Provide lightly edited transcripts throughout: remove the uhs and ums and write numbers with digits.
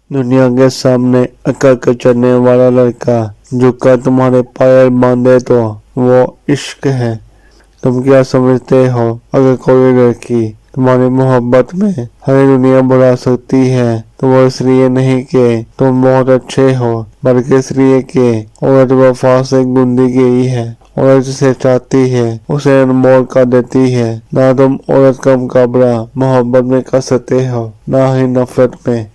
दुनिया के सामने अकड़ कर चलने वाला लड़का झुककर तुम्हारे पायल बांधे तो वो इश्क है। तुम क्या समझते हो अगर कोई लड़की तुम्हारी मोहब्बत में हरी दुनिया बुला सकती है तो वो इसलिए नहीं कि तुम बहुत अच्छे हो, बल्कि इसलिए कि औरत वफा से गुंदी गई है। औरत जिसे चाहती है उसे अनमोल कर देती है। ना तुम औरत का मुकाबला मोहब्बत में कर सकते हो, ना ही नफरत में।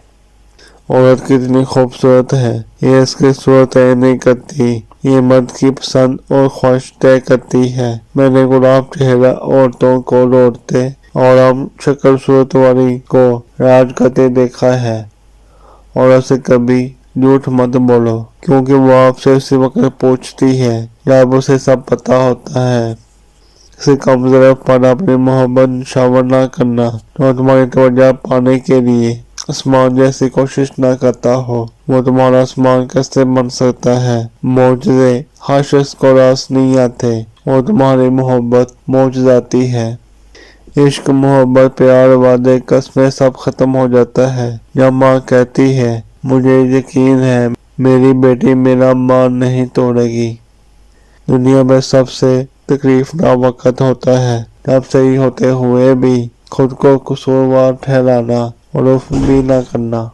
औरत कितनी खूबसूरत है ये इसकी सूरत तय नहीं करती, ये मर्द की पसंद और ख्वाहिश तय करती है। मैंने गुलाब चेहरा औरतों को लौटते और हम शक्ल सूरत वाली को राज करते देखा है। औरत से कभी झूठ मत बोलो, क्योंकि वो आपसे उसी वक्त पूछती है जब उसे सब पता होता है। किसी कमजोर पर अपनी मोहब्बत निछावर न करना तो तुम्हारी तवज्जो पाने के लिए आसमान जैसी कोशिश न करता हो। वो तुम्हारा आसमान कैसे बन सकता है। मौजज़े हर शख्स को रास नहीं आते और तुम्हारी मोहब्बत मौजज़ाती है। इश्क, मोहब्बत, प्यार, वादे, कस्में सब खत्म हो जाता है जब माँ कहती है मुझे यकीन है मेरी बेटी मेरा मान नहीं तोड़ेगी। दुनिया में सबसे तकलीफनाक वक्त होता है जब सही होते हुए भी खुद को कसूरवार ठहराना और उफ भी ना करना।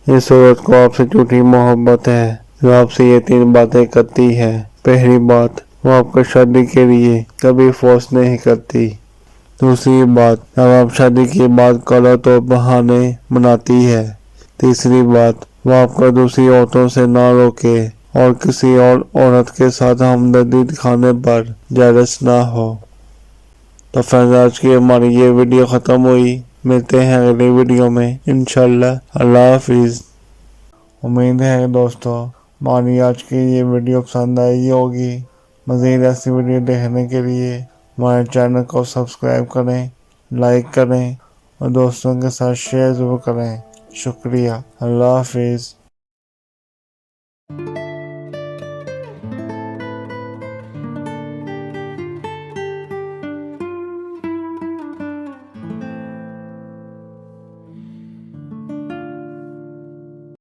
इस औरत को आपसे झूठी मोहब्बत है जो आपसे ये 3 बातें करती है। पहली बात, वो आपको शादी के लिए कभी फोर्स नहीं करती। दूसरी बात, जब आप शादी की बात करो तो बहाने बनाती है। तीसरी बात, वो आपको दूसरी औरतों से ना रोके और किसी और औरत के साथ हमदर्दी दिखाने पर जेलस ना हो। तो फ्रेंड्स, आज की हमारी ये वीडियो ख़त्म हुई। मिलते हैं अगली वीडियो में इंशाल्लाह। अल्लाह हाफिज़। उम्मीद है दोस्तों हमारी आज की ये वीडियो पसंद आई होगी। मज़ीद ऐसी वीडियो देखने के लिए हमारे चैनल को सब्सक्राइब करें, लाइक करें और दोस्तों के साथ शेयर ज़रूर करें। शुक्रिया। अल्लाह हाफिज़।